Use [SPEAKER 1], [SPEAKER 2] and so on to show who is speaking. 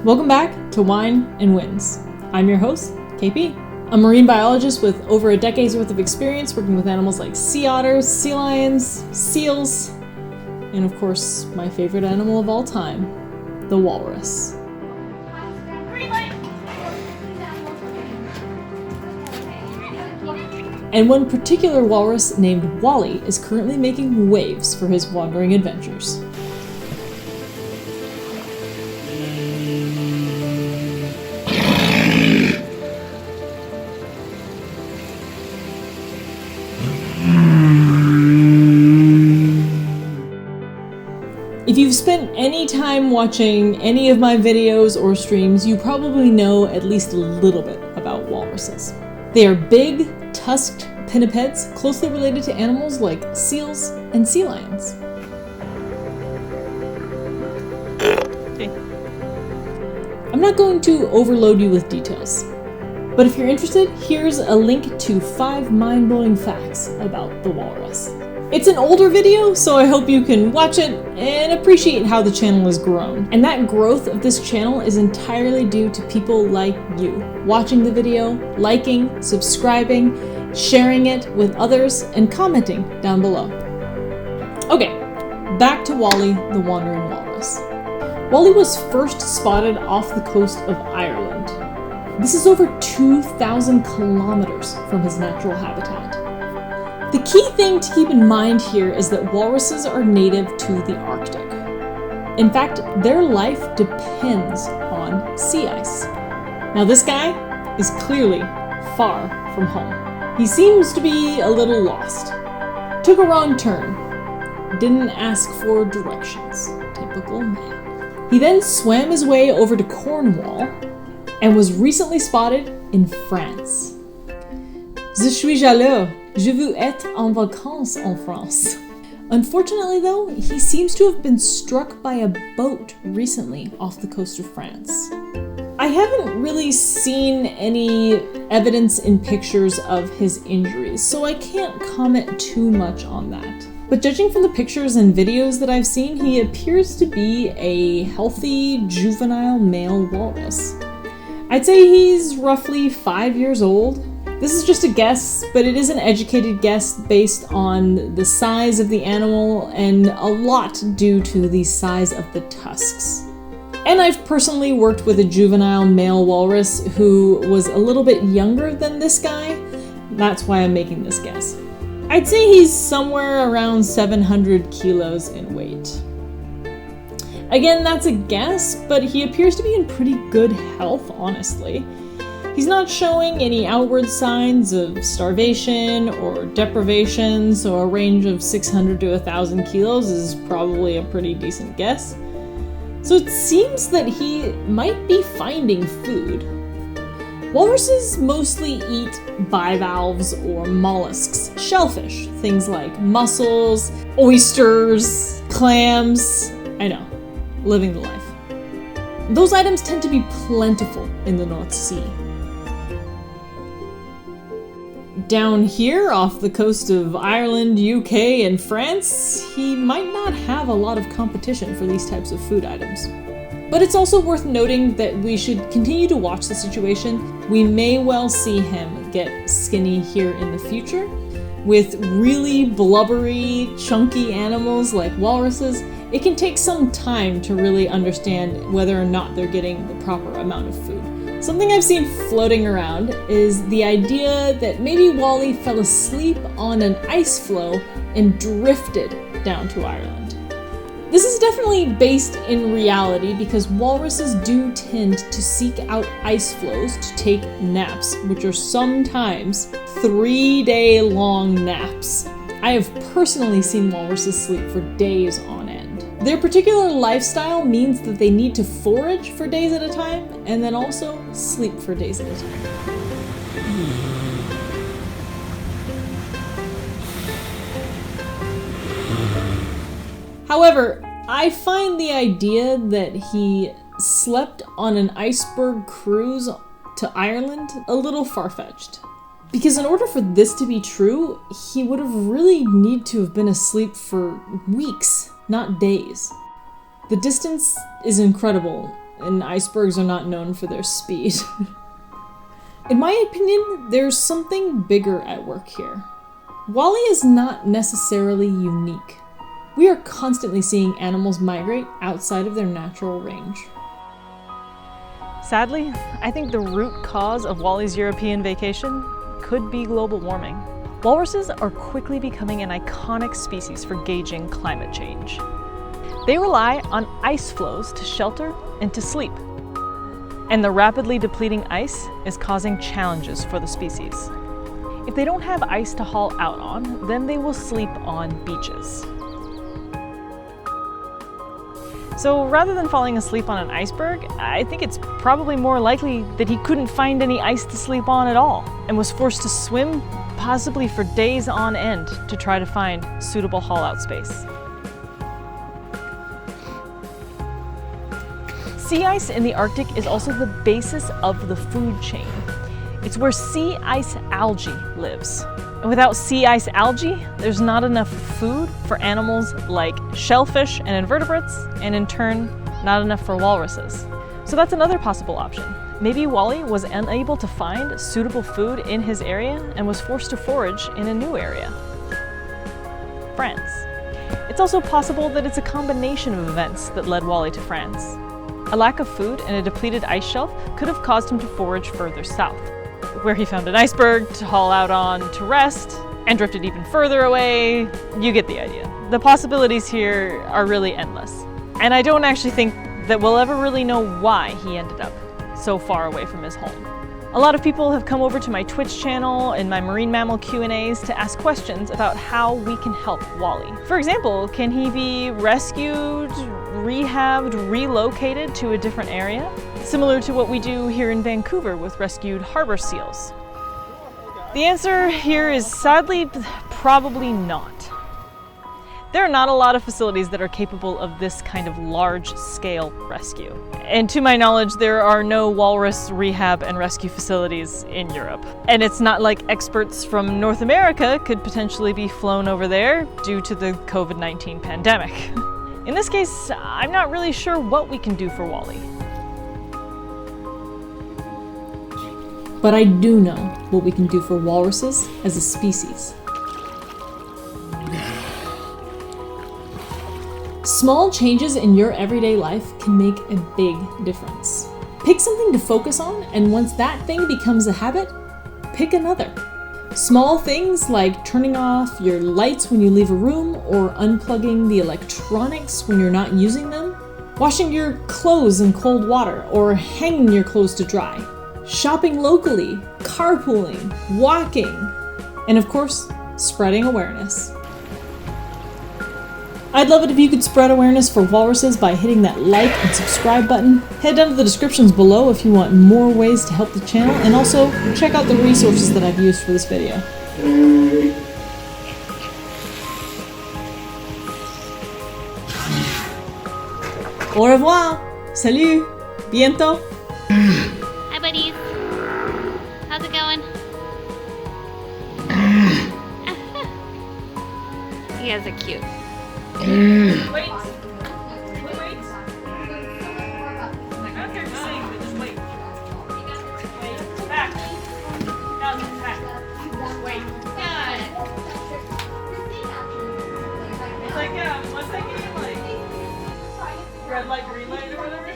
[SPEAKER 1] Welcome back to Wine and Winds. I'm your host, KP, a marine biologist with over a decade's worth of experience working with animals like sea otters, sea lions, seals, and of course, my favorite animal of all time, the walrus. And one particular walrus named Wally is currently making waves for his wandering adventures. If you've spent any time watching any of my videos or streams, you probably know at least a little bit about walruses. They are big, tusked pinnipeds closely related to animals like seals and sea lions. Okay. I'm not going to overload you with details, but if you're interested, here's a link to 5 mind-blowing facts about the walrus. It's an older video, so I hope you can watch it and appreciate how the channel has grown. And that growth of this channel is entirely due to people like you, watching the video, liking, subscribing, sharing it with others, and commenting down below. Okay, back to Wally the Wandering Walrus. Wally was first spotted off the coast of Ireland. This is over 2,000 kilometers from his natural habitat. The key thing to keep in mind here is that walruses are native to the Arctic. In fact, their life depends on sea ice. Now this guy is clearly far from home. He seems to be a little lost. Took a wrong turn. Didn't ask for directions. Typical man. He then swam his way over to Cornwall and was recently spotted in France. Je suis jaloux. Je veux être en vacances en France. Unfortunately though, he seems to have been struck by a boat recently off the coast of France. I haven't really seen any evidence in pictures of his injuries, so I can't comment too much on that. But judging from the pictures and videos that I've seen, he appears to be a healthy, juvenile male walrus. I'd say he's roughly 5 years old. This is just a guess, but it is an educated guess based on the size of the animal and a lot due to the size of the tusks. And I've personally worked with a juvenile male walrus who was a little bit younger than this guy. That's why I'm making this guess. I'd say he's somewhere around 700 kilos in weight. Again, that's a guess, but he appears to be in pretty good health, honestly. He's not showing any outward signs of starvation or deprivation, so a range of 600 to 1,000 kilos is probably a pretty decent guess. So it seems that he might be finding food. Walruses mostly eat bivalves or mollusks, shellfish, things like mussels, oysters, clams. I know, living the life. Those items tend to be plentiful in the North Sea. Down here, off the coast of Ireland, UK, and France, he might not have a lot of competition for these types of food items. But it's also worth noting that we should continue to watch the situation. We may well see him get skinny here in the future. With really blubbery, chunky animals like walruses, it can take some time to really understand whether or not they're getting the proper amount of food. Something I've seen floating around is the idea that maybe Wally fell asleep on an ice floe and drifted down to Ireland. This is definitely based in reality because walruses do tend to seek out ice floes to take naps, which are sometimes 3-day-long naps. I have personally seen walruses sleep for days on end. Their particular lifestyle means that they need to forage for days at a time and then also sleep for days at a time. However, I find the idea that he slept on an iceberg cruise to Ireland a little far-fetched. Because in order for this to be true, he would have really need to have been asleep for weeks, not days. The distance is incredible, and icebergs are not known for their speed. In my opinion, there's something bigger at work here. Wally is not necessarily unique. We are constantly seeing animals migrate outside of their natural range.
[SPEAKER 2] Sadly, I think the root cause of Wally's European vacation could be global warming. Walruses are quickly becoming an iconic species for gauging climate change. They rely on ice floes to shelter and to sleep. And the rapidly depleting ice is causing challenges for the species. If they don't have ice to haul out on, then they will sleep on beaches. So rather than falling asleep on an iceberg, I think it's probably more likely that he couldn't find any ice to sleep on at all and was forced to swim, possibly for days on end, to try to find suitable haul-out space. Sea ice in the Arctic is also the basis of the food chain. It's where sea ice algae lives. And without sea ice algae, there's not enough food for animals like shellfish and invertebrates, and in turn, not enough for walruses. So that's another possible option. Maybe Wally was unable to find suitable food in his area and was forced to forage in a new area. France. It's also possible that it's a combination of events that led Wally to France. A lack of food and a depleted ice shelf could have caused him to forage further south, where he found an iceberg to haul out on to rest, and drifted even further away. You get the idea. The possibilities here are really endless. And I don't actually think that we'll ever really know why he ended up so far away from his home. A lot of people have come over to my Twitch channel and my marine mammal Q&As to ask questions about how we can help Wally. For example, can he be rescued, rehabbed, relocated to a different area? Similar to what we do here in Vancouver with rescued harbor seals. The answer here is sadly, probably not. There are not a lot of facilities that are capable of this kind of large-scale rescue. And to my knowledge, there are no walrus rehab and rescue facilities in Europe. And it's not like experts from North America could potentially be flown over there due to the COVID-19 pandemic. In this case, I'm not really sure what we can do for Wally.
[SPEAKER 1] But I do know what we can do for walruses as a species. Small changes in your everyday life can make a big difference. Pick something to focus on, and once that thing becomes a habit, pick another. Small things like turning off your lights when you leave a room or unplugging the electronics when you're not using them, washing your clothes in cold water or hanging your clothes to dry, shopping locally, carpooling, walking, and of course, spreading awareness. I'd love it if you could spread awareness for walruses by hitting that like and subscribe button. Head down to the descriptions below if you want more ways to help the channel, and also check out the resources that I've used for this video. Au revoir! Salut! Bientôt!
[SPEAKER 3] Hi, buddies. How's it going? You guys are cute.
[SPEAKER 2] Wait. I don't care to sing, but just wait. Wait. Back. Now, back. Wait. It's like, once I get like red light, green light or whatever.